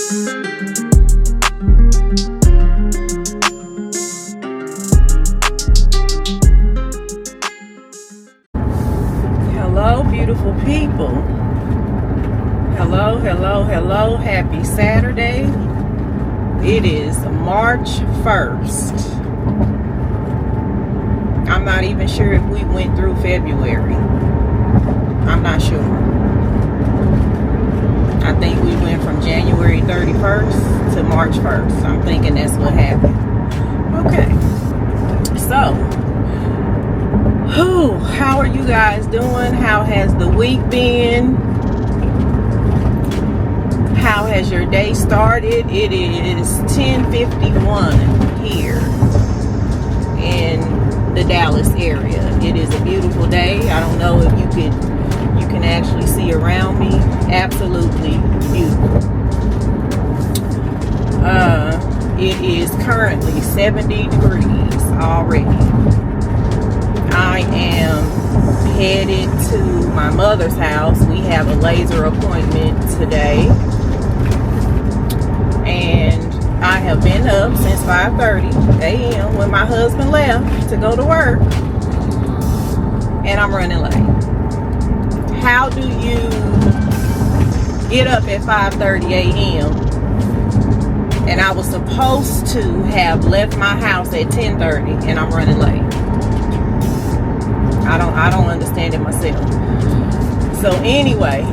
Hello, beautiful people. Hello. Happy Saturday. It is March 1st. I'm not even sure if we went through February. I'm not sure. I think we went from January 31st to March 1st. I'm thinking that's what happened. Okay. So, how are you guys doing? How has the week been? How has your day started? It is 10:51 here in the Dallas area. It is a beautiful day. I don't know if you can actually see around me. Absolutely beautiful. It is currently 70 degrees already. I am headed to my mother's house. We have a laser appointment today. And I have been up since 5:30 a.m. when my husband left to go to work. And I'm running late. How do you get up at 5:30 a.m. and I was supposed to have left my house at 10:30 and I'm running late? I don't understand it myself. So anyway,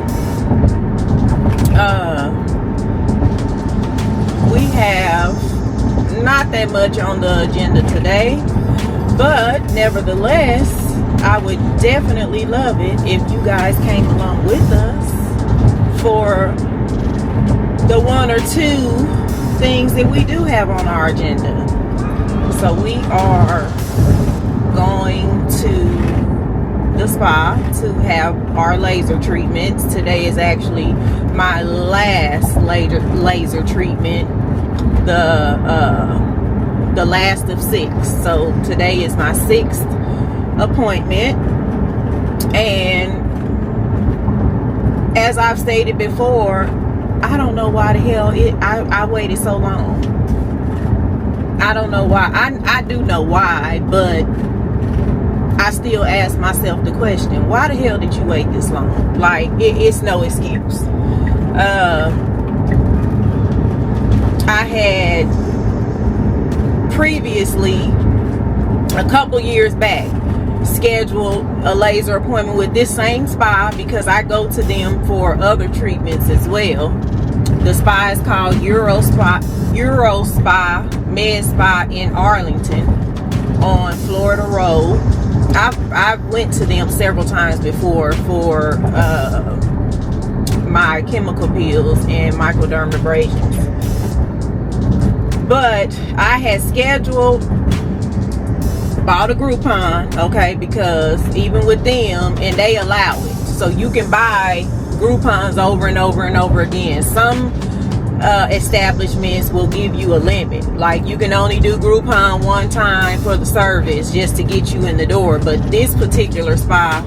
we have not that much on the agenda today, but nevertheless, I would definitely love it if you guys came along with us for the one or two things that we do have on our agenda. So we are going to the spa to have our laser treatments. Today is actually my last laser treatment, the last of 6. So today is my 6th appointment, and as I've stated before, I don't know why the hell I waited so long. I don't know why. I do know why, but I still ask myself the question, why the hell did you wait this long? Like, it's no excuse. I had previously, a couple years back, scheduled a laser appointment with this same spa because I go to them for other treatments as well. The spa is called Euro Spa Med Spa in Arlington on Florida Road. I went to them several times before for my chemical peels and microdermabrasions. But I had scheduled, bought a Groupon, okay, because even with them, and they allow it. So you can buy Groupons over and over and over again. Some establishments will give you a limit, like you can only do Groupon one time for the service just to get you in the door. But this particular spa,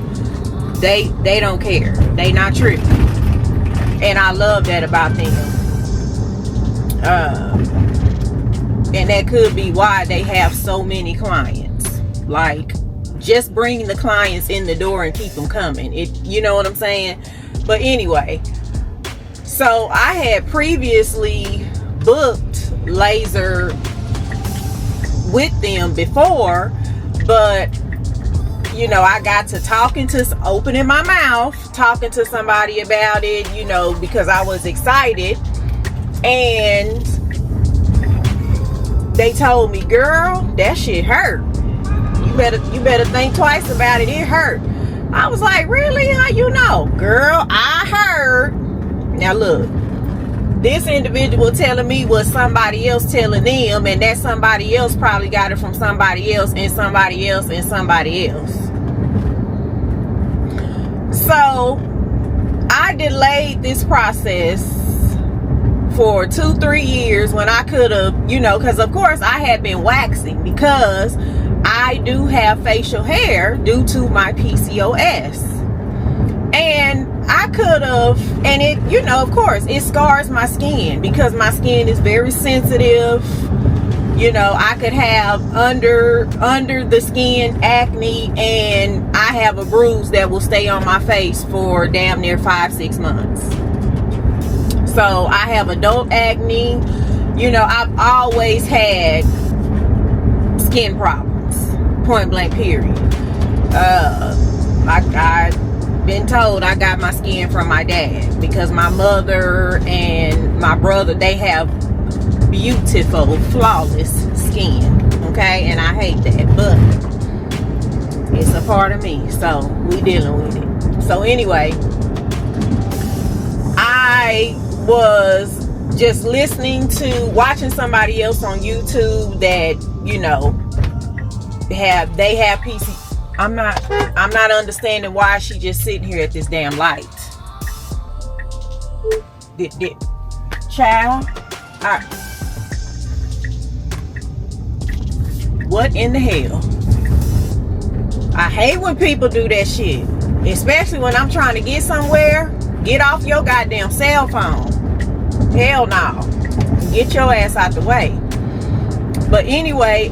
they don't care. They not tripping, and I love that about them. And that could be why they have so many clients. Like, just bring the clients in the door and keep them coming. You know what I'm saying? But anyway, so I had previously booked laser with them before, but you know, I got to opening my mouth, talking to somebody about it, you know, because I was excited, and they told me, girl, that shit hurt. You better think twice about it. It hurt. I was like, really? How you know? Girl, I heard. Now look, this individual telling me what somebody else telling them, and that somebody else probably got it from somebody else and somebody else and somebody else. So I delayed this process for 2-3 years when I could have, you know, because of course I had been waxing because I do have facial hair due to my PCOS. And I could have, and it, you know, of course, it scars my skin because my skin is very sensitive. You know, I could have under the skin acne, and I have a bruise that will stay on my face for damn near 5-6 months. So I have adult acne. You know, I've always had skin problems, point blank period. I've been told I got my skin from my dad because my mother and my brother, they have beautiful, flawless skin, okay? And I hate that, but it's a part of me, so we dealing with it. So anyway, I was just watching somebody else on YouTube that, you know, they have PC. I'm not understanding why she just sitting here at this damn light. Child, what in the hell? I hate when people do that shit, especially when I'm trying to get somewhere. Get off your goddamn cell phone. Hell no. Get your ass out the way. But anyway,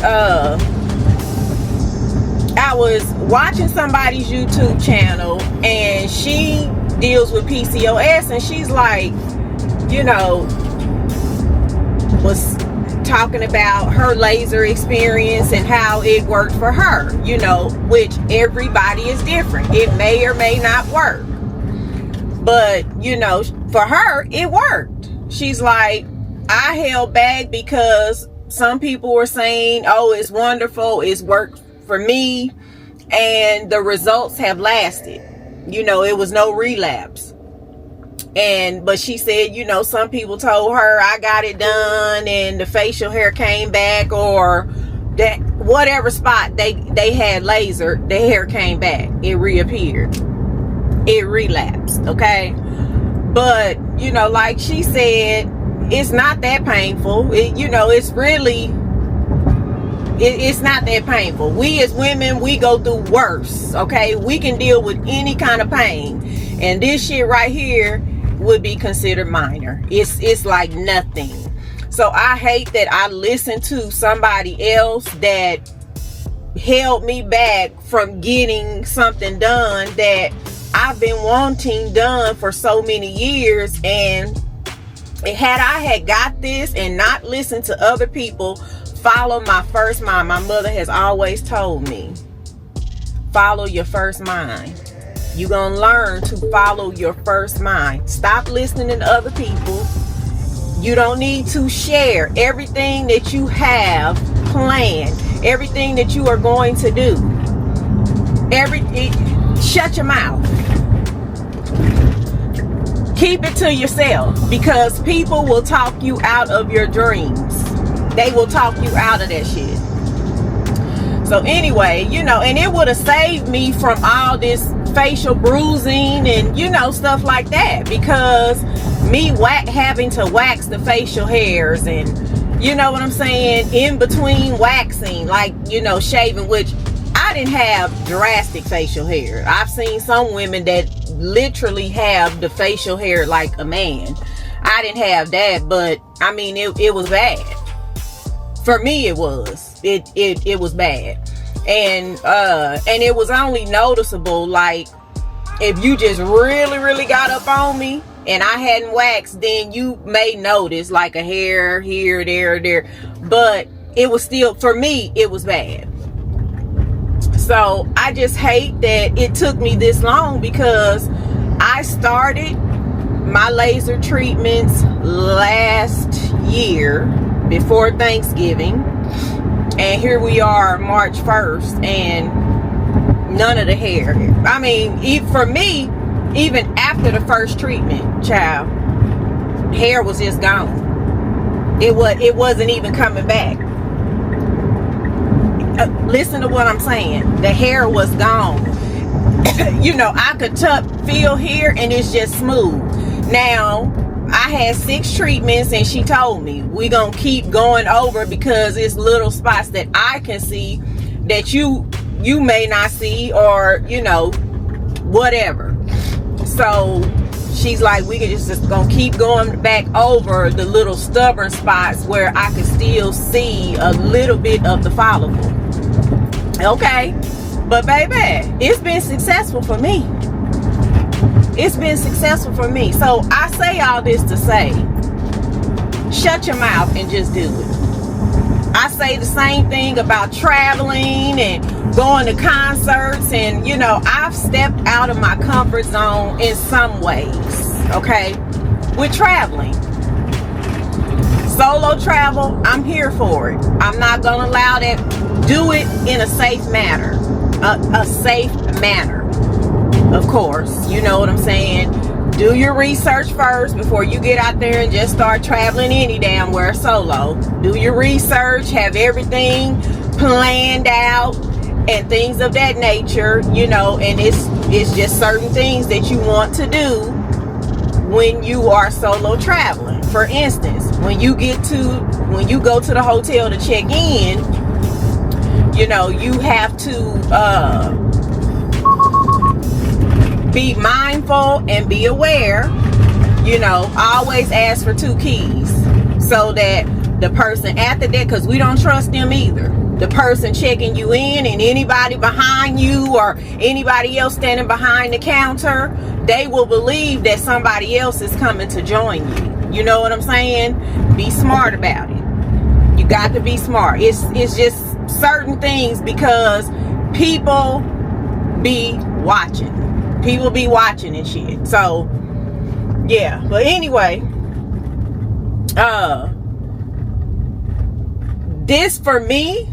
I was watching somebody's YouTube channel, and she deals with PCOS, and she's like, you know, was talking about her laser experience and how it worked for her, you know, which everybody is different. It may or may not work. But, you know, for her, it worked. She's like, I held back because some people were saying, oh, it's wonderful, it's worked for me, and the results have lasted. You know, it was no relapse. But she said, you know, some people told her I got it done and the facial hair came back, or that whatever spot they had laser, the hair came back, it reappeared, it relapsed, okay? But, you know, like she said, it's not that painful. You know, it's really, it's not that painful. We as women, we go through worse, okay? We can deal with any kind of pain, and this shit right here would be considered minor. It's like nothing. So I hate that I listened to somebody else that held me back from getting something done that I've been wanting done for so many years. And had I had got this and not listened to other people, follow my first mind. My mother has always told me, follow your first mind. You're going to learn to follow your first mind. Stop listening to other people. You don't need to share everything that you have planned, everything that you are going to do. Shut your mouth. Keep it to yourself, because people will talk you out of your dreams. They will talk you out of that shit. So anyway, you know, and it would have saved me from all this facial bruising and, you know, stuff like that, because me having to wax the facial hairs and, you know what I'm saying, in between waxing, like, you know, shaving, which I didn't have drastic facial hair. I've seen some women that literally have the facial hair like a man. I didn't have that, but I mean, it was bad. For me, it was. It was bad. And it was only noticeable, like, if you just really got up on me and I hadn't waxed, then you may notice like a hair here, there. But it was still, for me, it was bad. So I just hate that it took me this long, because I started my laser treatments last year before Thanksgiving, and here we are March 1st, and none of the hair. I mean, for me, even after the first treatment, child, hair was just gone. It wasn't even coming back. Listen to what I'm saying. The hair was gone. You know, I could feel here, and it's just smooth. Now, I had 6 treatments, and she told me we're gonna keep going over, because it's little spots that I can see that you may not see, or, you know, whatever. So she's like, we can just gonna keep going back over the little stubborn spots where I can still see a little bit of the follicle. Okay, but baby, it's been successful for me. It's been successful for me. So I say all this to say, shut your mouth and just do it. I say the same thing about traveling and going to concerts, and you know, I've stepped out of my comfort zone in some ways, okay, with traveling. Solo travel, I'm here for it. I'm not gonna allow that. Do it in a safe manner, a safe manner, of course, you know what I'm saying. Do your research first before you get out there and just start traveling any damn where solo. Do your research, have everything planned out and things of that nature, you know, and it's just certain things that you want to do when you are solo traveling. For instance, when you go to the hotel to check in, you know, you have to be mindful and be aware, you know, always ask for 2 keys so that the person at the desk, because we don't trust them either. The person checking you in and anybody behind you or anybody else standing behind the counter, they will believe that somebody else is coming to join you. You know what I'm saying? Be smart about it. You got to be smart. It's just certain things, because people be watching. People be watching and shit. So yeah, but anyway, this for me,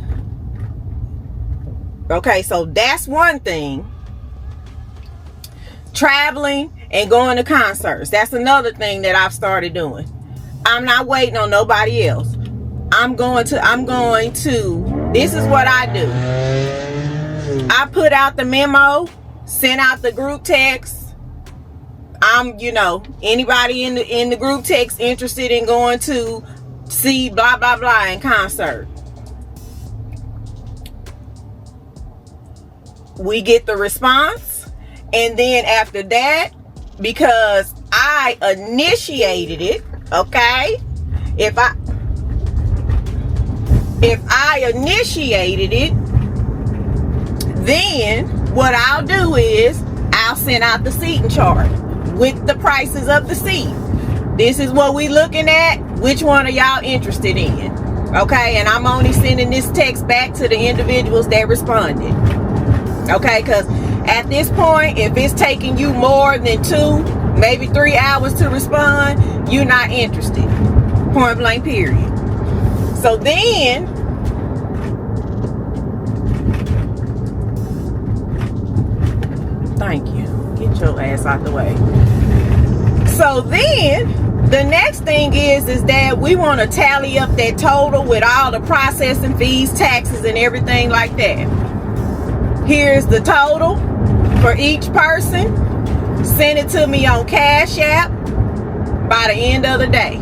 okay, so that's one thing. Traveling and going to concerts, that's another thing that I've started doing. I'm not waiting on nobody else. I'm going to, this is what I do. I put out the memo, send out the group text. You know, anybody in the group text interested in going to see blah blah blah in concert. We get the response, and then after that, because I initiated it, okay? If I initiated it, then what I'll do is I'll send out the seating chart with the prices of the seat. This is what we looking at. Which one are y'all interested in? Okay, and I'm only sending this text back to the individuals that responded. Okay, because at this point, if it's taking you more than 2, maybe 3 hours to respond, you're not interested. Point blank, period. So then, thank you. Get your ass out the way. So then, the next thing is that we want to tally up that total with all the processing fees, taxes, and everything like that. Here's the total for each person. Send it to me on Cash App by the end of the day.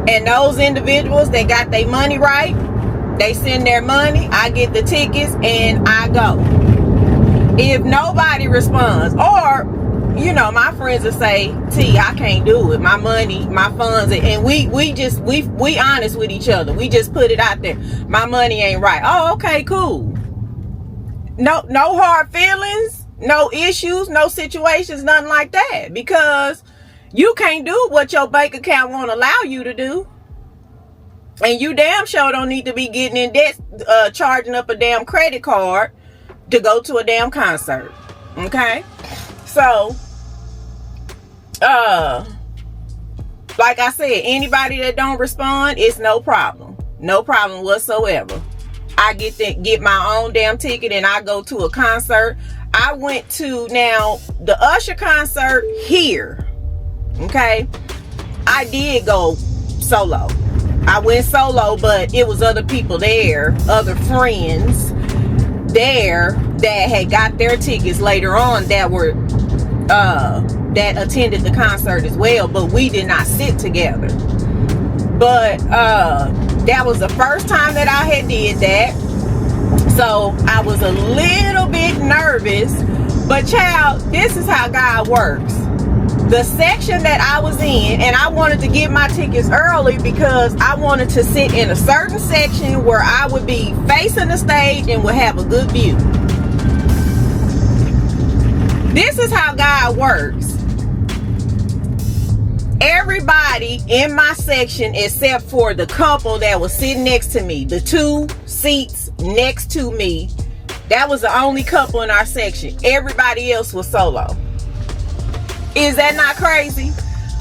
And those individuals that got their money right, they send their money, I get the tickets, and I go. If nobody responds, or you know, my friends will say, T, I can't do it. My money, my funds, and we honest with each other. We just put it out there. My money ain't right. Oh, okay, cool. No hard feelings, no issues, no situations, nothing like that. Because you can't do what your bank account won't allow you to do. And you damn sure don't need to be getting in debt, charging up a damn credit card to go to a damn concert. Okay? So, like I said, anybody that don't respond, it's no problem. No problem whatsoever. I get my own damn ticket and I go to a concert. I went to now the Usher concert here. Okay? I did go solo. I went solo, but it was other people there, other friends there that had got their tickets later on that were that attended the concert as well, but we did not sit together. But that was the first time that I had did that, so I was a little bit nervous But child, this is how God works. The section that I was in, and I wanted to get my tickets early because I wanted to sit in a certain section where I would be facing the stage and would have a good view. This is how God works. Everybody in my section, except for the couple that was sitting next to me, the 2 seats next to me, that was the only couple in our section. Everybody else was solo. Is that not crazy?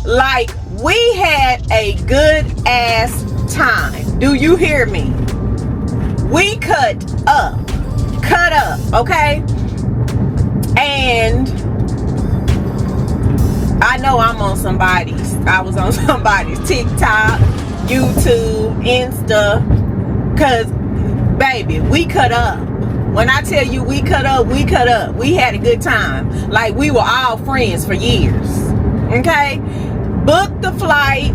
Like, we had a good ass time. Do you hear me? We cut up, okay? And I know I was on somebody's TikTok, YouTube, Insta, cause baby, we cut up. When I tell you we cut up, we cut up. We had a good time. Like, we were all friends for years. Okay? Book the flight,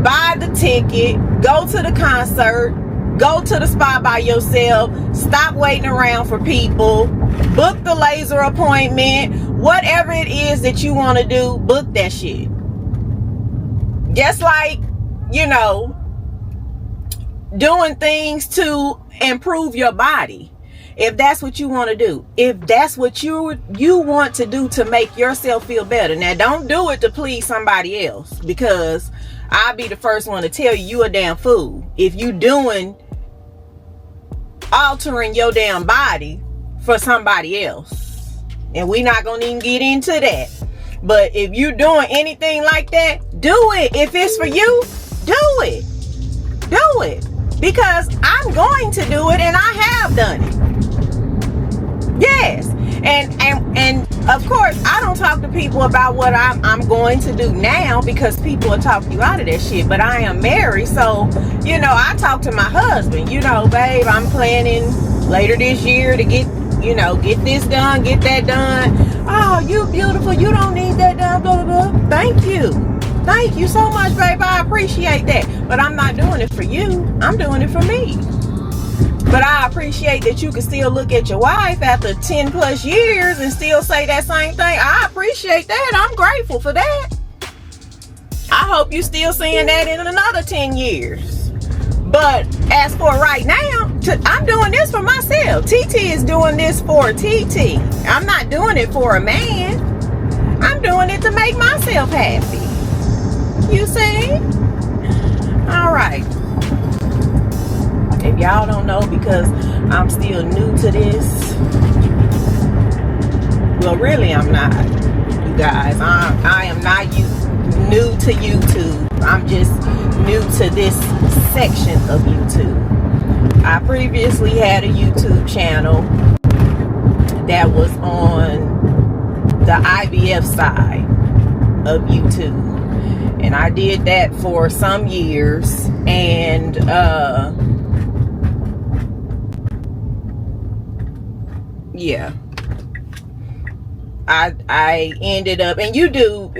buy the ticket, go to the concert, go to the spa by yourself, stop waiting around for people, book the laser appointment, whatever it is that you want to do, book that shit. Just like, you know, doing things to improve your body, if that's what you want to do, if that's what you want to do to make yourself feel better. Now, don't do it to please somebody else, because I'll be the first one to tell you a damn fool if you altering your damn body for somebody else. And we're not gonna even get into that. But if you doing anything like that, do it. If it's for you, do it. Do it. Because I'm going to do it, and I have done it. Yes. And of course, I don't talk to people about what I'm going to do now, because people will talk you out of that shit. But I am married, so, you know, I talk to my husband, you know, babe, I'm planning later this year to get this done, get that done. Oh, you beautiful. You don't need that done, blah, blah, blah. Thank you. Thank you so much, babe. I appreciate that. But I'm not doing it for you. I'm doing it for me. But I appreciate that you can still look at your wife after 10 plus years and still say that same thing. I appreciate that. I'm grateful for that. I hope you still saying that in another 10 years. But as for right now, I'm doing this for myself. TT is doing this for TT. I'm not doing it for a man. I'm doing it to make myself happy. You see? All right. If y'all don't know, because I'm still new to this. Well, really, I'm not. You guys, I am not new to YouTube. I'm just new to this section of YouTube. I previously had a YouTube channel that was on the IVF side of YouTube. And I did that for some years, and yeah, I ended up, and you do,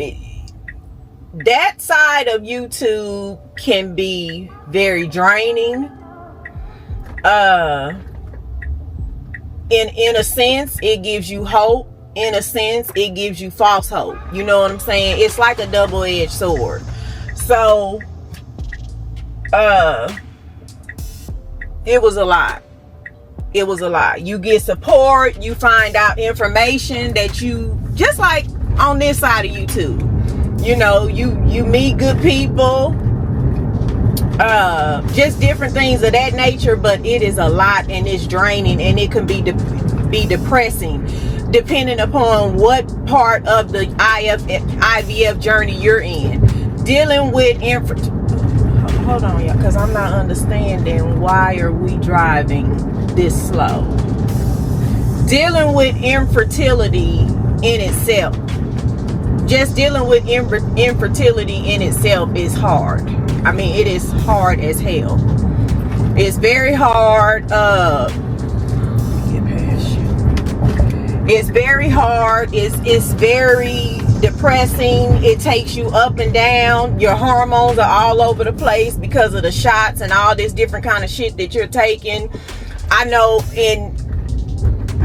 that side of YouTube can be very draining. In a sense, it gives you hope. In a sense, it gives you false hope. You know what I'm saying? It's like a double-edged sword. So, it was a lot. It was a lot. You get support. You find out information that you, just like on this side of YouTube. You know, you meet good people. Just different things of that nature. But it is a lot, and it's draining, and it can be depressing, depending upon what part of the IVF journey you're in. Dealing with hold on, y'all, because I'm not understanding why are we driving this slow. Dealing with infertility in itself, just dealing with infertility in itself is hard. I mean, it is hard as hell. It's very hard. It's very hard. It's very depressing. It takes you up and down. Your hormones are all over the place because of the shots and all this different kind of shit that you're taking. I know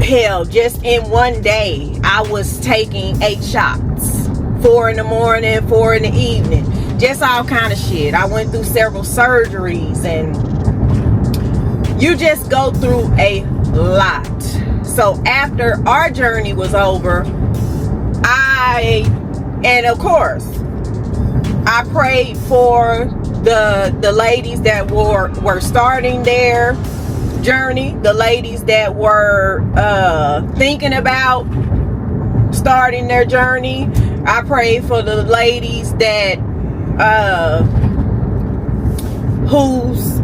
hell, just in one day I was taking 8 shots, 4 in the morning, 4 in the evening, just all kind of shit. I went through several surgeries, and you just go through a lot. So after our journey was over, and of course I prayed for the ladies that were starting their journey, the ladies that were thinking about starting their journey. I prayed for the ladies that whose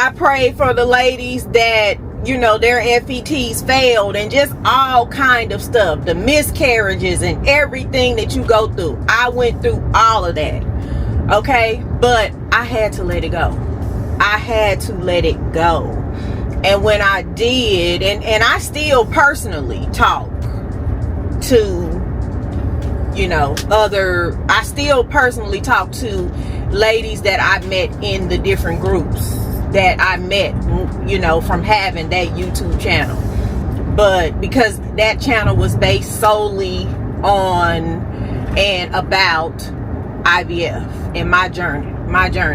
I prayed for the ladies that, you know, their FETs failed, and just all kind of stuff, the miscarriages and everything that you go through. I went through all of that, okay? But I had to let it go. I had to let it go. And when I did, and I still personally talk to, you know, I still personally talk to ladies that I met in the different groups that I met, you know, from having that YouTube channel. But because that channel was based solely on and about IVF and my journey,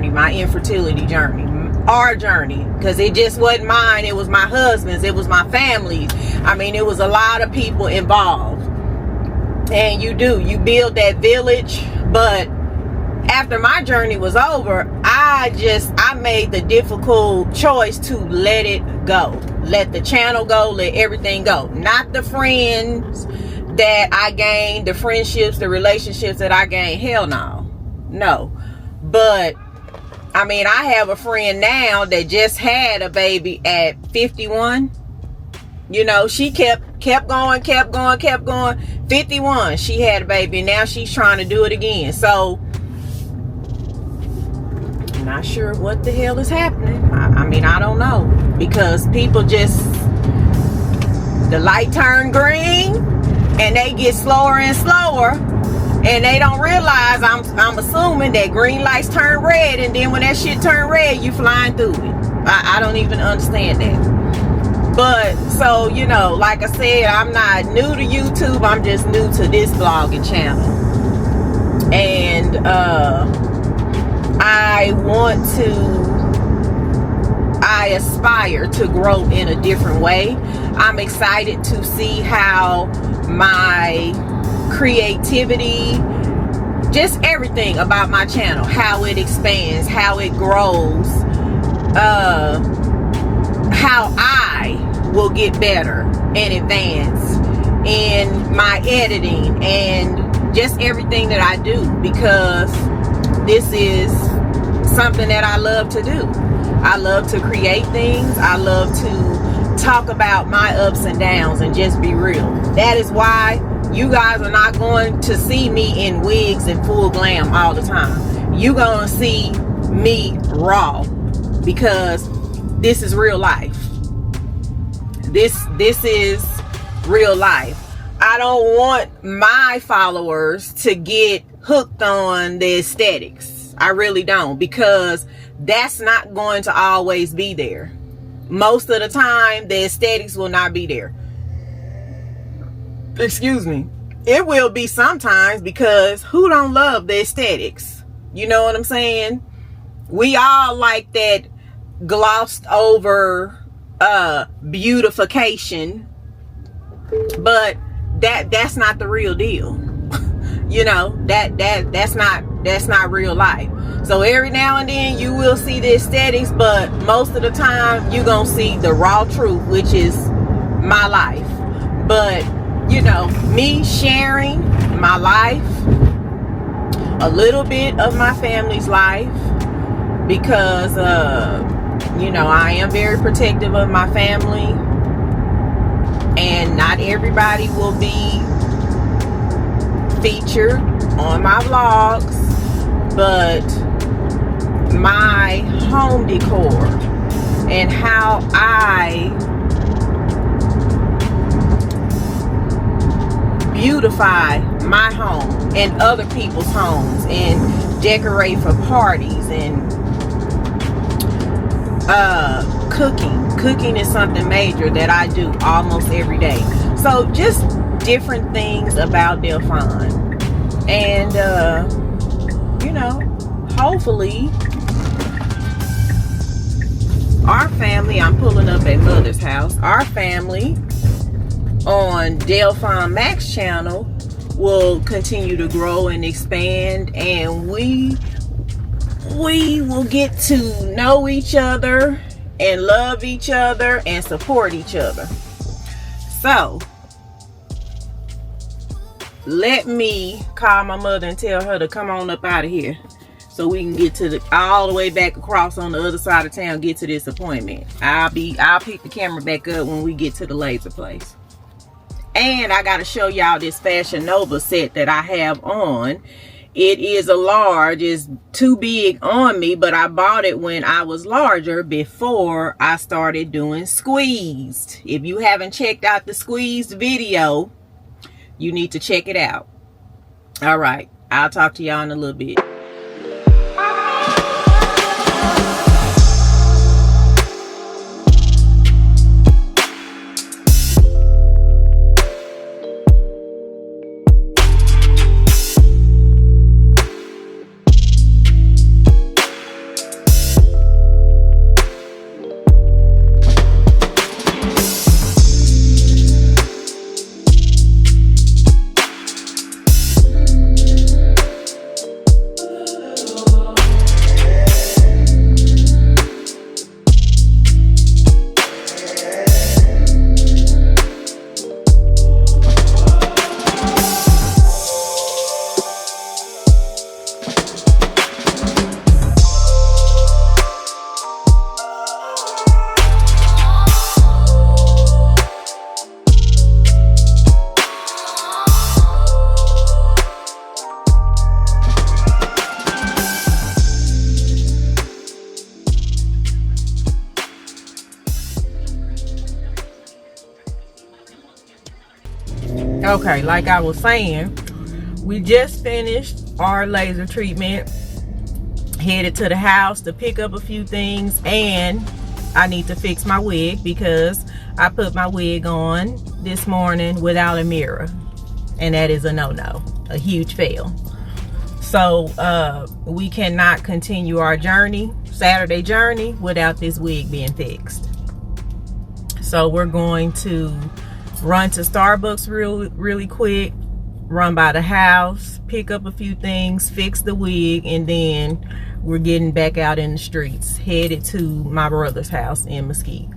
my infertility journey, our journey, because it just wasn't mine, it was my husband's, it was my family's. I mean, it was a lot of people involved. And you build that village. But after my journey was over, I made the difficult choice to let it go. Let the channel go, let everything go. Not the friends that I gained, the friendships, the relationships that I gained. Hell no. No. But I mean, I have a friend now that just had a baby at 51. You know, she kept going. 51, she had a baby. Now she's trying to do it again. So not sure what the hell is happening. I mean, I don't know, because people just, the light turn green and they get slower and slower, and they don't realize, I'm assuming that green lights turn red, and then when that shit turn red, you flying through it. I don't even understand that. But so, you know, like I said, I'm not new to YouTube, I'm just new to this blogging channel. And I aspire to grow in a different way. I'm excited to see how my creativity, just everything about my channel, how it expands, how it grows, how I will get better and advance in my editing and just everything that I do, because this is something that I love to do. I love to create things. I love to talk about my ups and downs and just be real. That is why you guys are not going to see me in wigs and full glam all the time. You're going to see me raw, because this is real life. This is real life. I don't want my followers to get hooked on the aesthetics. I really don't, because that's not going to always be there. Most of the time, the aesthetics will not be there. Excuse me. It will be sometimes, because who don't love the aesthetics? You know what I'm saying? We all like that glossed over beautification, but that's not the real deal. You know, that's not real life. So every now and then you will see the aesthetics, but most of the time you're gonna see the raw truth, which is my life. But you know, me sharing my life, a little bit of my family's life, because you know, I am very protective of my family, and not everybody will be featured on my vlogs, but my home decor and how beautify my home and other people's homes and decorate for parties. And cooking is something major that I do almost every day. So just different things about Delphine. And you know, hopefully our family, I'm pulling up at Mother's house, our family on Delphine Max channel will continue to grow and expand, and we will get to know each other and love each other and support each other. So let me call my mother and tell her to come on up out of here so we can get to all the way back across on the other side of town, get to this appointment. I'll pick the camera back up when we get to the laser place. And I got to show y'all this Fashion Nova set that I have on. It is a large. It's too big on me, but I bought it when I was larger before I started doing squeezed. If you haven't checked out the squeezed video, you need to check it out. All right, I'll talk to y'all in a little bit. Okay, like I was saying, we just finished our laser treatment, headed to the house to pick up a few things, and I need to fix my wig because I put my wig on this morning without a mirror, and that is a no-no, a huge fail. So we cannot continue our journey, Saturday journey, without this wig being fixed. So we're going to run to Starbucks really quick, run by the house, pick up a few things, fix the wig, and then we're getting back out in the streets, headed to my brother's house in Mesquite.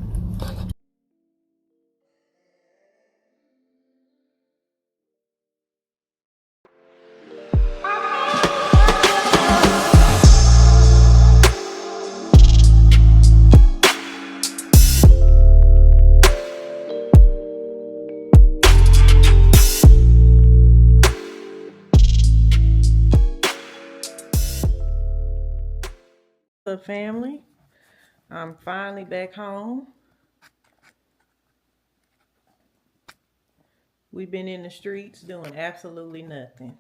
Family, I'm finally back home. We've been in the streets doing absolutely nothing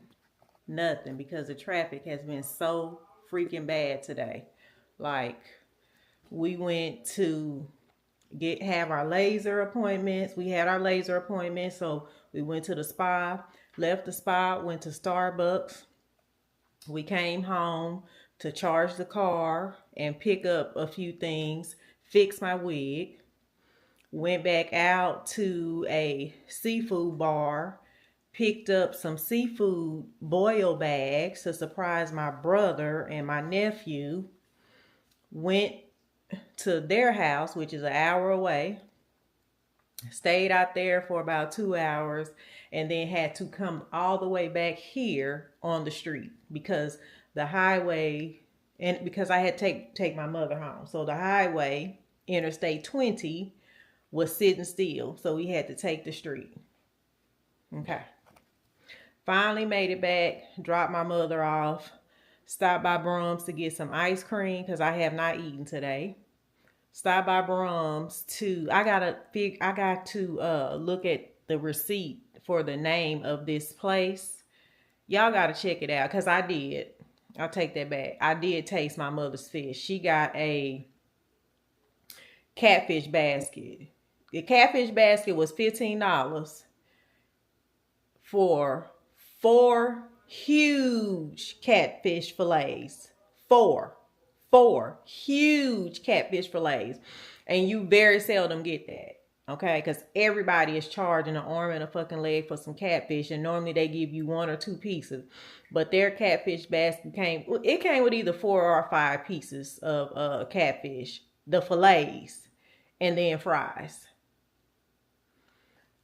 because the traffic has been so freaking bad today. Like, we went to have our laser appointments. We had our laser appointments, so we went to the spa, left the spa, went to Starbucks. We came home to charge the car and pick up a few things, fix my wig, went back out to a seafood bar, picked up some seafood boil bags to surprise my brother and my nephew, went to their house, which is an hour away, stayed out there for about 2 hours, and then had to come all the way back here on the street because the highway, and because I had to take my mother home. So the highway, Interstate 20, was sitting still. So we had to take the street. Okay. Finally made it back, dropped my mother off, stopped by Brum's to get some ice cream because I have not eaten today. Stopped by Brum's I got to look at the receipt for the name of this place. Y'all got to check it out, because I did. I'll take that back. I did taste my mother's fish. She got a catfish basket. The catfish basket was $15 for 4 huge catfish fillets. Four huge catfish fillets. And you very seldom get that. Okay, because everybody is charging an arm and a fucking leg for some catfish, and normally they give you 1 or 2 pieces. But their catfish basket came with either 4 or 5 pieces of catfish, the fillets, and then fries.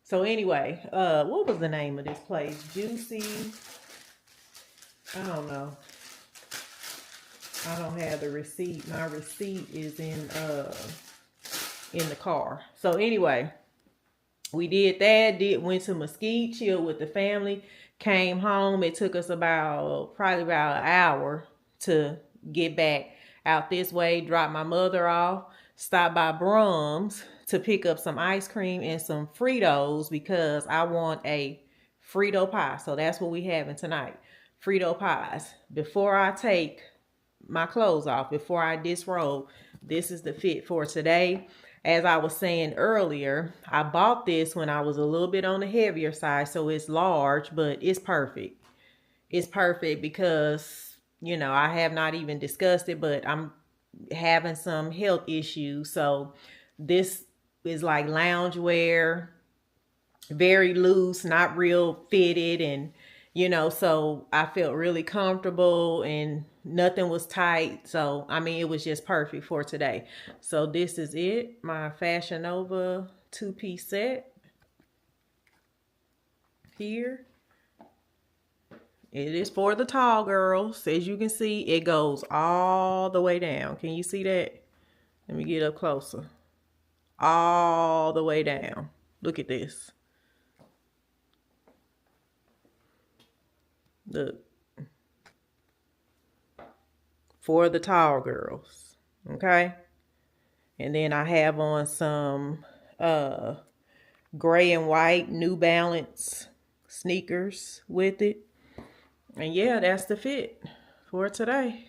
So anyway, what was the name of this place? Juicy. I don't know. I don't have the receipt. My receipt is in the car. So anyway, we did that. Went to Mesquite, chilled with the family, came home. It took us probably about an hour to get back out this way. Dropped my mother off. Stopped by Brum's to pick up some ice cream and some Fritos, because I want a Frito pie. So that's what we having tonight. Frito pies. Before I take my clothes off, before I disrobe, this is the fit for today. As I was saying earlier, I bought this when I was a little bit on the heavier side, so it's large, but it's perfect. It's perfect because, you know, I have not even discussed it, but I'm having some health issues. So this is like lounge wear, very loose, not real fitted, and you know, so I felt really comfortable and nothing was tight. So, I mean, it was just perfect for today. So this is it. My Fashion Nova 2-piece set. Here. It is for the tall girls. As you can see, it goes all the way down. Can you see that? Let me get up closer. All the way down. Look at this. Look, for the tall girls, okay? And then I have on some gray and white New Balance sneakers with it. And yeah, that's the fit for today.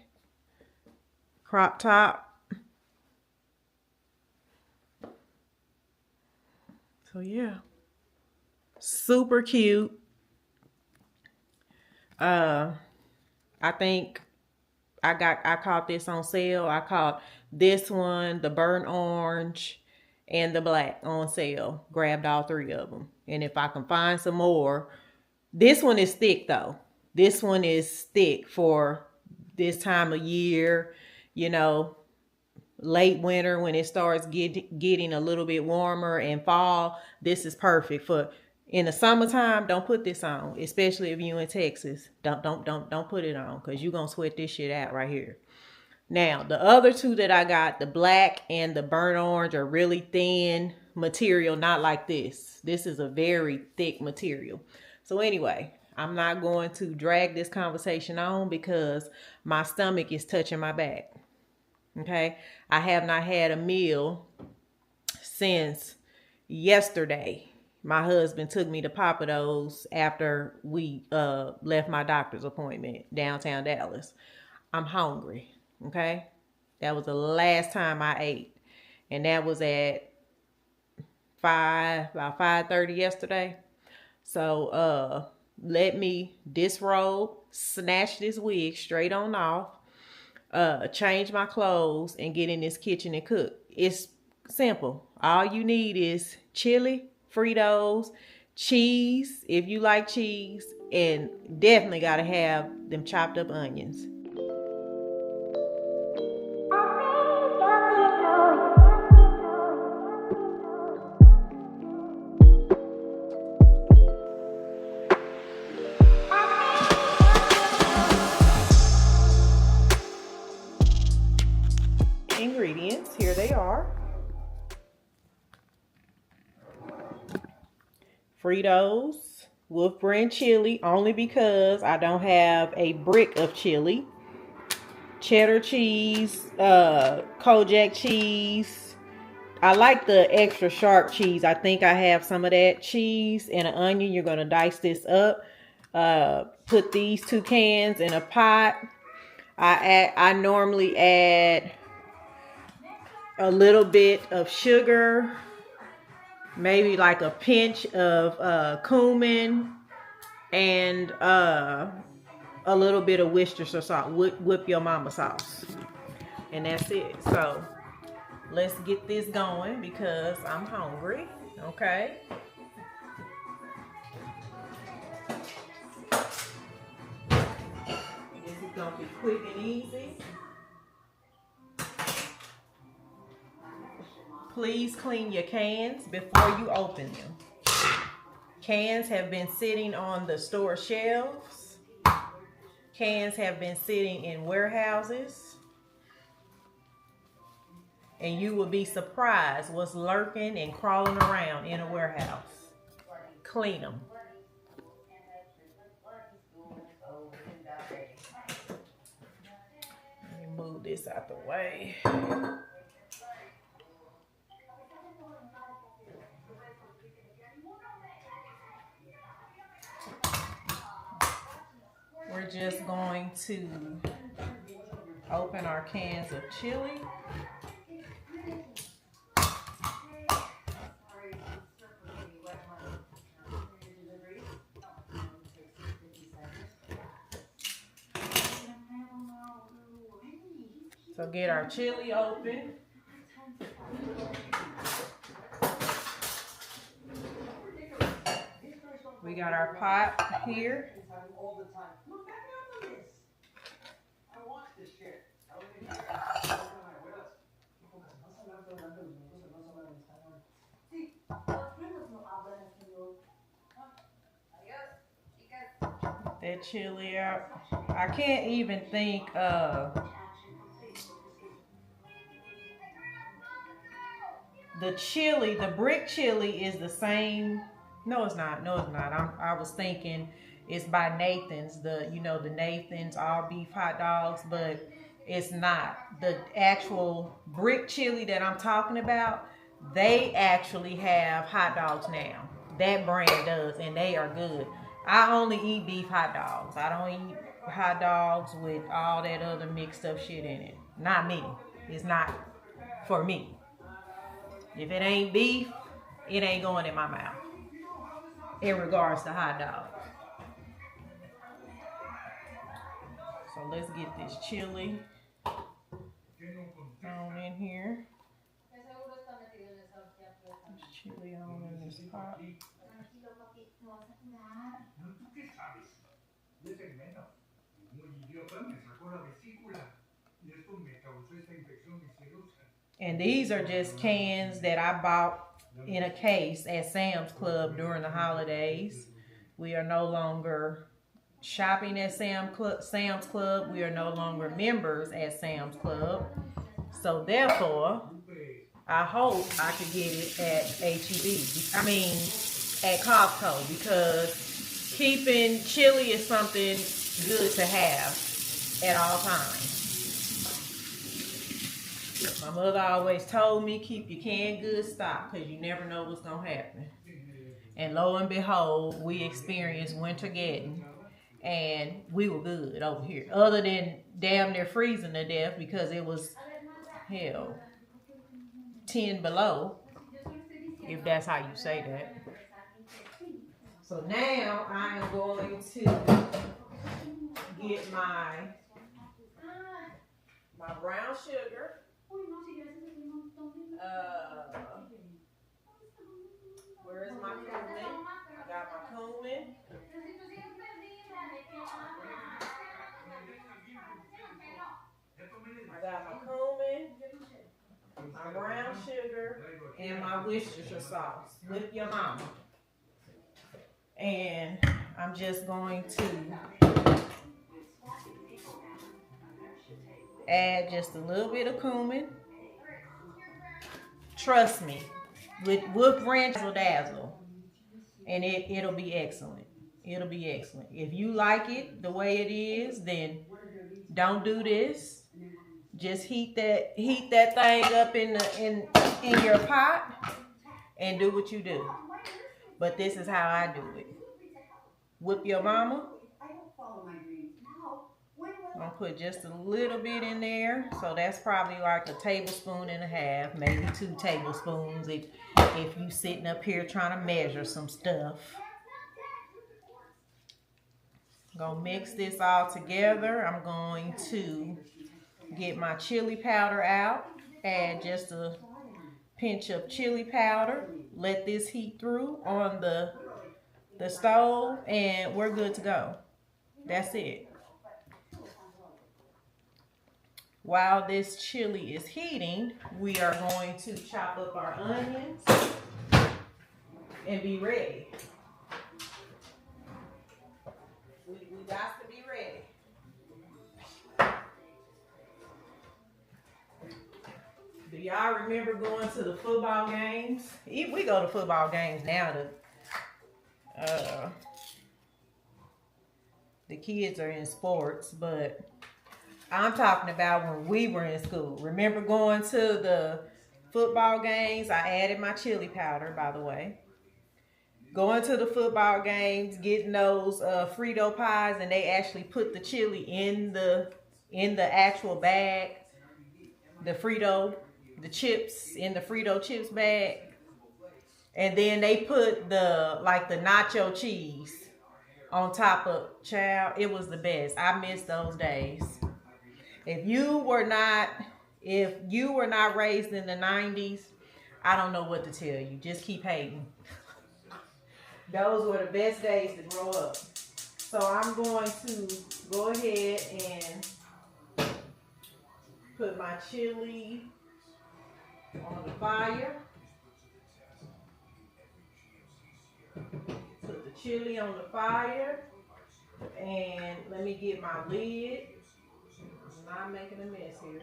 Crop top. So yeah, super cute. I think I caught this on sale. I caught this one, the burnt orange, and the black on sale. Grabbed all 3 of them. And if I can find some more, this one is thick though. This one is thick for this time of year, you know, late winter when it starts getting a little bit warmer, and fall. This is perfect for. In the summertime, don't put this on, especially if you're in Texas. Don't put it on, because you're going to sweat this shit out right here. Now, the other 2 that I got, the black and the burnt orange, are really thin material, not like this. This is a very thick material. So anyway, I'm not going to drag this conversation on because my stomach is touching my back. Okay? I have not had a meal since yesterday. My husband took me to Papados after we left my doctor's appointment downtown Dallas. I'm hungry, okay? That was the last time I ate. And that was at about 5:30 yesterday. So let me disrobe, snatch this wig straight on off, change my clothes, and get in this kitchen and cook. It's simple. All you need is chili, Fritos, cheese, if you like cheese, and definitely got to have them chopped up onions. Ingredients, here they are. Fritos, Wolf Brand chili, only because I don't have a brick of chili. Cheddar cheese, Kojak cheese. I like the extra sharp cheese. I think I have some of that cheese and an onion. You're going to dice this up. Put these 2 cans in a pot. I normally add a little bit of sugar, maybe like a pinch of cumin, and a little bit of Worcestershire sauce, whip your mama sauce, and that's it. So let's get this going because I'm hungry. Okay. This is gonna be quick and easy. Please clean your cans before you open them. Cans have been sitting on the store shelves. Cans have been sitting in warehouses. And you will be surprised what's lurking and crawling around in a warehouse. Clean them. Let me move this out the way. We're just going to open our cans of chili. So get our chili open. We got our pot here. That chili out. I can't even think the chili, the brick chili is the same. No, it's not. No, it's not. I was thinking it's by Nathan's, the Nathan's all beef hot dogs, but it's not. The actual brick chili that I'm talking about, they actually have hot dogs now. That brand does, and they are good. I only eat beef hot dogs. I don't eat hot dogs with all that other mixed up shit in it. Not me. It's not for me. If it ain't beef, it ain't going in my mouth. In regards to hot dogs. So let's get this chili on in here. This chili on in this pot. And these are just cans that I bought in a case at Sam's Club during the holidays. We are no longer shopping at Sam's Club. We are no longer members at Sam's Club. So therefore, I hope I could get it at HEB. I mean, at Costco, because keeping chili is something good to have at all times. My mother always told me, keep your canned goods stocked because you never know what's going to happen. And lo and behold, we experienced Wintergeddon, and we were good over here. Other than damn near freezing to death because it was, 10 below, if that's how you say that. So now I am going to get my brown sugar. Where is my cumin? I got my cumin. I got my cumin, my brown sugar, and my Worcestershire sauce. Whip your mama. And I'm just going to add just a little bit of cumin. Trust me, with ranch will dazzle, and it'll be excellent. It'll be excellent. If you like it the way it is, then don't do this. Just heat that thing up in your pot and do what you do. But this is how I do it. Whip your mama. I'm gonna put just a little bit in there. So that's probably like a tablespoon and a half, maybe 2 tablespoons if you sitting up here trying to measure some stuff. I'm gonna mix this all together. I'm going to get my chili powder out. Add just a pinch of chili powder. Let this heat through on the stove and we're good to go. That's it. While this chili is heating, we are going to chop up our onions and be ready. We got to be ready. Do y'all remember going to the football games? We go to football games now. The kids are in sports, but I'm talking about when we were in school. Remember going to the football games? I added my chili powder, by the way. Going to the football games, getting those FRITO pies, and they actually put the chili in the actual bag. The FRITO, the chips in the FRITO chips bag. And then they put the nacho cheese on top of, child, it was the best. I miss those days. If you were not raised in the 90s, I don't know what to tell you. Just keep hating. Those were the best days to grow up. So I'm going to go ahead and put my chili on the fire. Put the chili on the fire. And let me get my lid. I'm not making a mess here.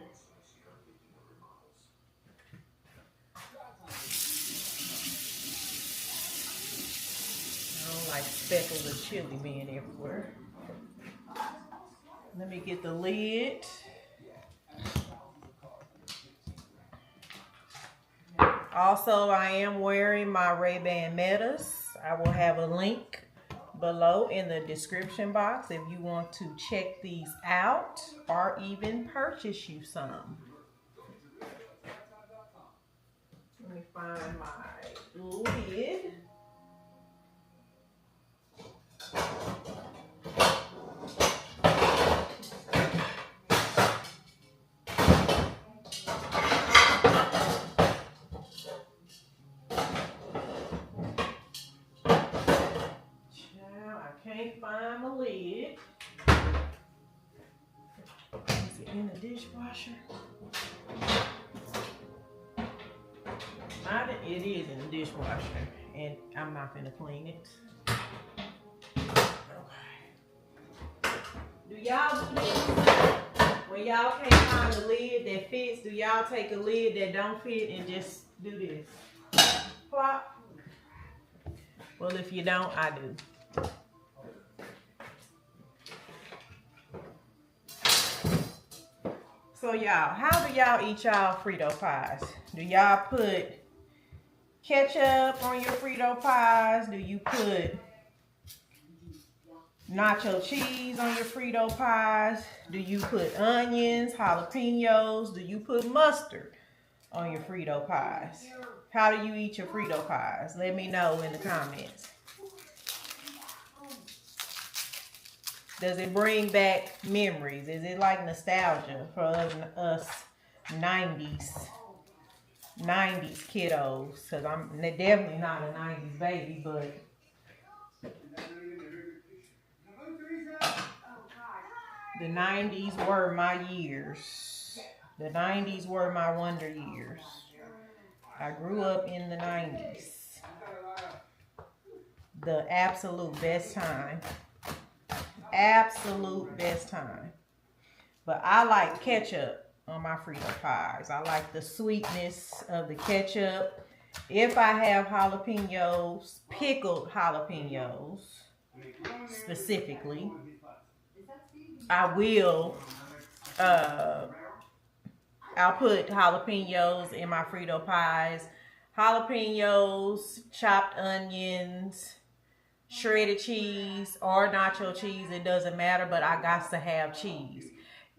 I don't like speckles of chili being everywhere. Let me get the lid. Also, I am wearing my Ray-Ban Metas. I will have a link below in the description box if you want to check these out or even purchase you some. Let me find my lid. Can't find my lid. Is it in the dishwasher? It is in the dishwasher, and I'm not gonna clean it. Okay. Do y'all do this? When y'all can't find a lid that fits, do y'all take a lid that don't fit and just do this? Plop. Well, if you don't, I do. So y'all, how do y'all eat y'all FRITO pies? Do y'all put ketchup on your FRITO pies? Do you put nacho cheese on your FRITO pies? Do you put onions, jalapenos? Do you put mustard on your FRITO pies? How do you eat your FRITO pies? Let me know in the comments. Does it bring back memories? Is it like nostalgia for us 90s kiddos? Because I'm definitely not a 90s baby, but the 90s were my years. The 90s were my wonder years. I grew up in the 90s. The absolute best time. Absolute best time. But I like ketchup on my FRITO pies. I like the sweetness of the ketchup. If I have jalapenos, pickled jalapenos specifically, I will I'll put jalapenos in my Frito pies. Jalapenos, chopped onions, shredded cheese, or nacho cheese. It doesn't matter, but I got to have cheese.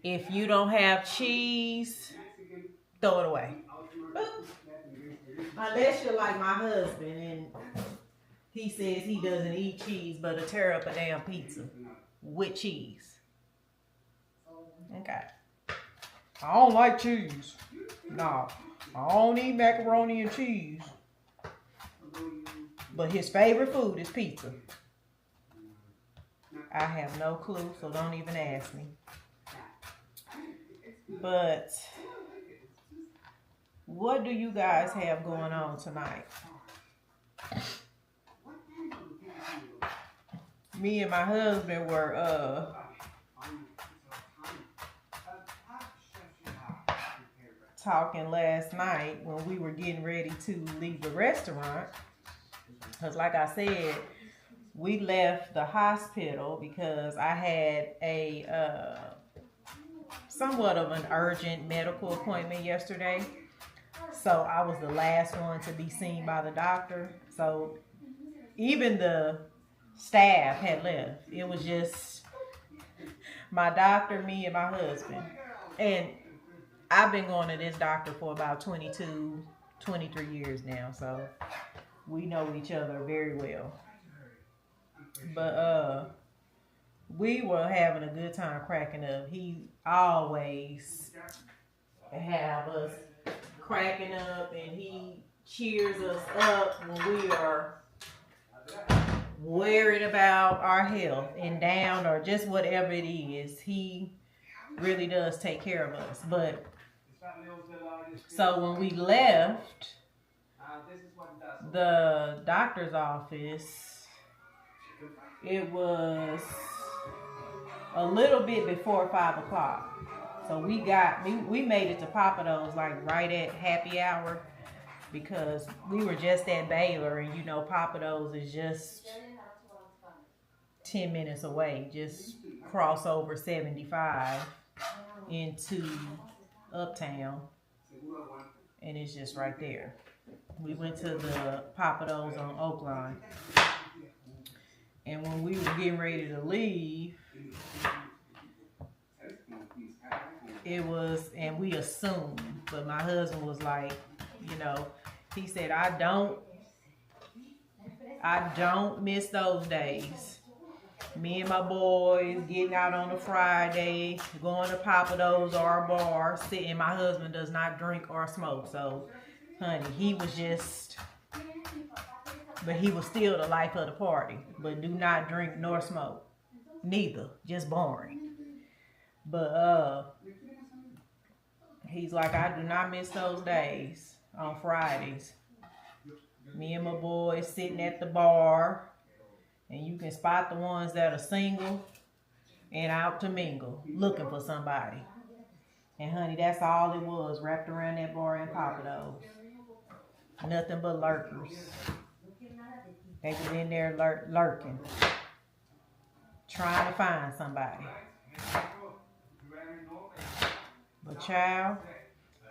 If you don't have cheese, throw it away. Unless you're like my husband and he says he doesn't eat cheese, but to tear up a damn pizza with cheese. Okay. I don't like cheese. No. I don't eat macaroni and cheese. But his favorite food is pizza. I have no clue, so don't even ask me. But what do you guys have going on tonight? Me and my husband were talking last night when we were getting ready to leave the restaurant. Because like I said, we left the hospital because I had a somewhat of an urgent medical appointment yesterday. So I was the last one to be seen by the doctor. So even the staff had left. It was just my doctor, me, and my husband. And I've been going to this doctor for about 22, 23 years now. So we know each other very well. But we were having a good time cracking up. He always have us cracking up, and he cheers us up when we are worried about our health and down or just whatever it is. He really does take care of us. But so when we left the doctor's office, it was a little bit before 5 o'clock. So we made it to Papado's like right at happy hour because we were just at Baylor, and you know Papado's is just 10 minutes away. Just cross over 75 into Uptown, and it's just right there. We went to the Papado's on Oakline, and when we were getting ready to leave, it was, and we assumed, but my husband was like, you know, he said, I don't miss those days. Me and my boys getting out on a Friday, going to Papado's or a bar, sitting. My husband does not drink or smoke, so honey, he was just, but he was still the life of the party, but do not drink nor smoke, neither, just boring. But he's like, I do not miss those days on Fridays. Me and my boys sitting at the bar, and you can spot the ones that are single and out to mingle, looking for somebody. And honey, that's all it was, wrapped around that bar in Papado's. Nothing but lurkers. They was in there lurking, trying to find somebody. But child,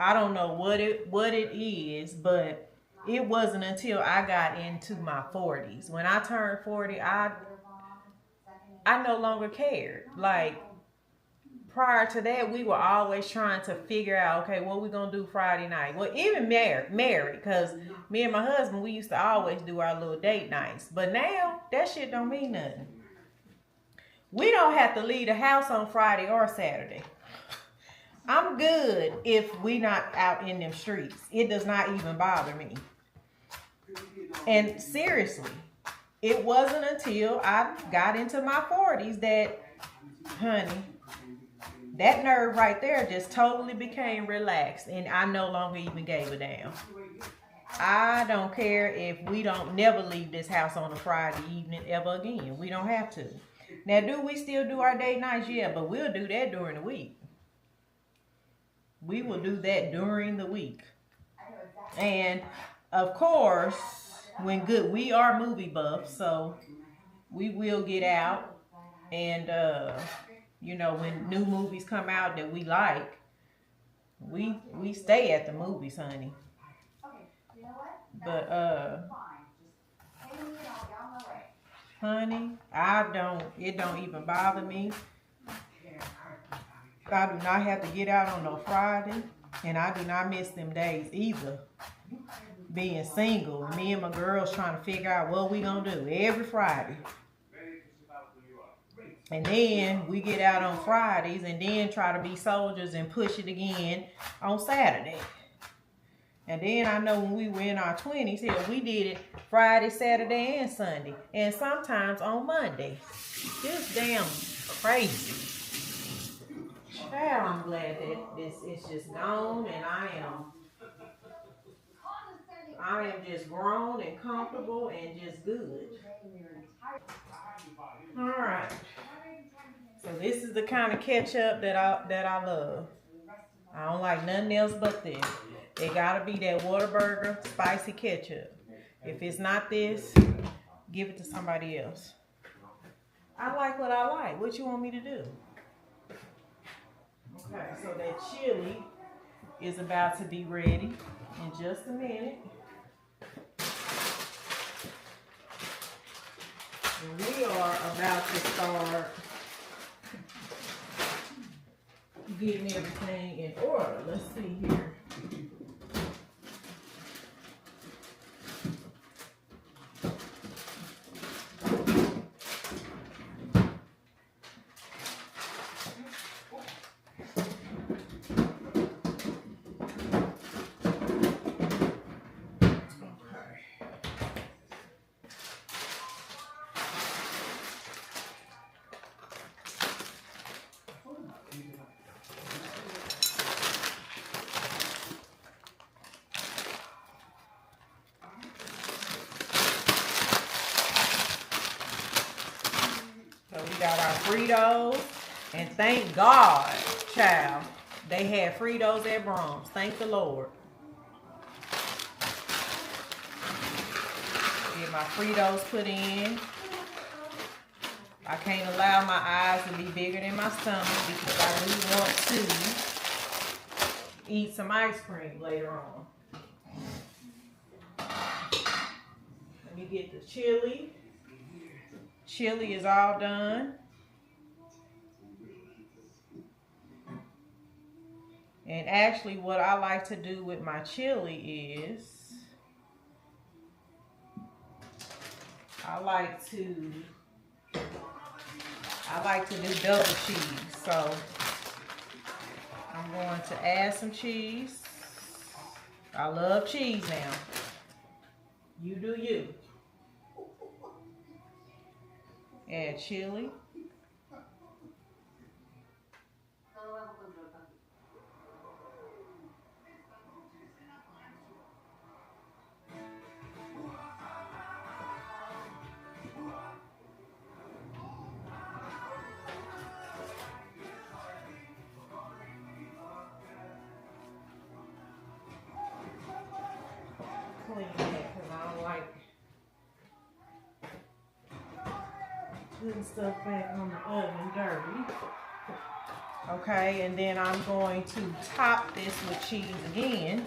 I don't know what it is, but it wasn't until I got into my 40s. When I turned 40, I no longer cared. Like, prior to that, we were always trying to figure out, okay, what we gonna do Friday night? Well, even married, because me and my husband, we used to always do our little date nights. But now, that shit don't mean nothing. We don't have to leave the house on Friday or Saturday. I'm good if we not out in them streets. It does not even bother me. And seriously, it wasn't until I got into my 40s that, honey, that nerve right there just totally became relaxed, and I no longer even gave a damn. I don't care if we don't never leave this house on a Friday evening ever again. We don't have to. Now, do we still do our date nights? Yeah, but we'll do that during the week. We will do that during the week. And of course, we are movie buffs, so we will get out, and you know, when new movies come out that we like, We stay at the movies, honey. But honey, it don't even bother me. I do not have to get out on no Friday, and I do not miss them days either. Being single, me and my girls trying to figure out what we gonna do every Friday. And then we get out on Fridays and then try to be soldiers and push it again on Saturday. And then I know when we were in our 20s, here we did it Friday, Saturday, and Sunday. And sometimes on Monday. Just damn crazy. Child, I'm glad that this is just gone, and I am just grown and comfortable and just good. All right. So this is the kind of ketchup that I love. I don't like nothing else but this. It gotta be that Whataburger spicy ketchup. If it's not this, give it to somebody else. I like what I like. What you want me to do? Okay, so that chili is about to be ready in just a minute. And we are about to start getting everything in order. Let's see here. Got our Fritos, and thank God, child, they had Fritos at Brahms. Thank the Lord. Get my Fritos put in. I can't allow my eyes to be bigger than my stomach because I do want to eat some ice cream later on. Let me get the chili. Chili is all done. And actually what I like to do with my chili is I like to do double cheese. So I'm going to add some cheese. I love cheese now. You do you. Add chili. Clean that because I don't like putting stuff back on the oven dirty. Okay, and then I'm going to top this with cheese again.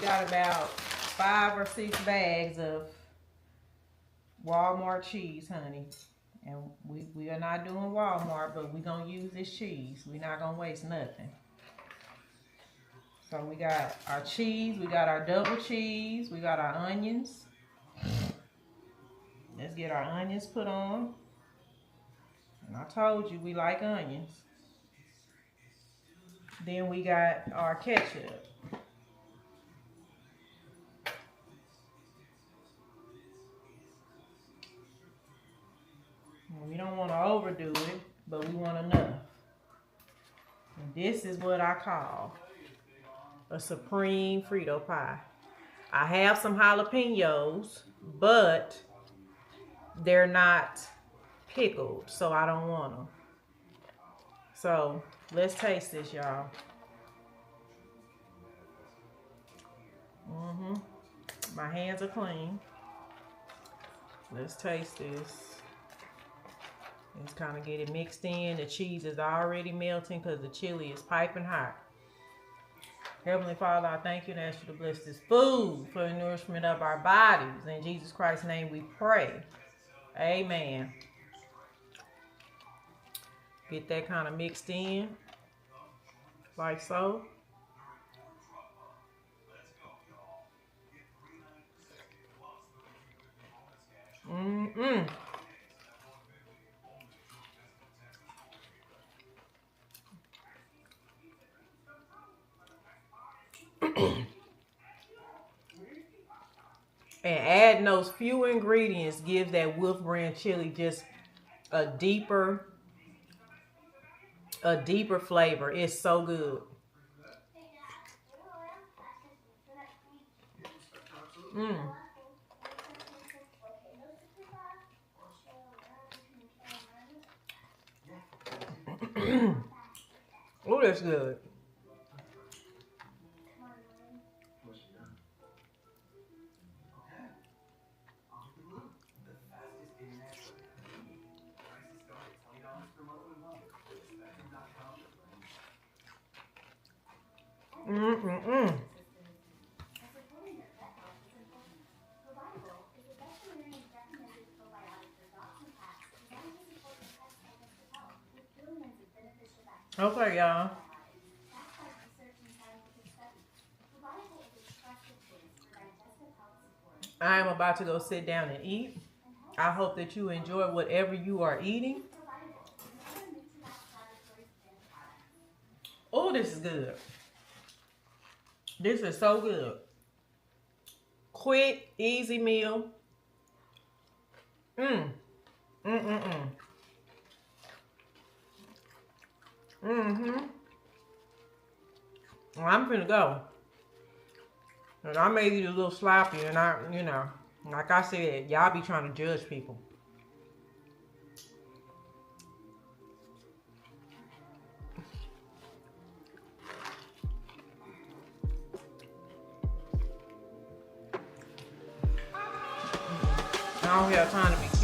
We got about 5 or 6 bags of Walmart cheese, honey. And we are not doing Walmart, but we're going to use this cheese. We're not going to waste nothing. So we got our cheese, we got our double cheese, we got our onions. Let's get our onions put on. And I told you we like onions. Then we got our ketchup. We don't want to overdo it, but we want enough. And this is what I call a supreme Frito pie. I have some jalapenos, but they're not pickled, so I don't want them. So let's taste this, y'all. My hands are clean. Let's taste this. Let's kind of get it mixed in. The cheese is already melting because the chili is piping hot. Heavenly Father, I thank you and ask you to bless this food for the nourishment of our bodies. In Jesus Christ's name we pray. Amen. Get that kind of mixed in. Like so. Mm-mm. And adding those few ingredients gives that Wolf brand chili just a deeper flavor. It's so good. Oh, that's good. Okay, y'all. I am about to go sit down and eat. I hope that you enjoy whatever you are eating. Oh, this is good. This is so good. Quick, easy meal. Well, I'm finna go. And I may eat a little sloppy, and like I said, y'all be trying to judge people. I don't have time to be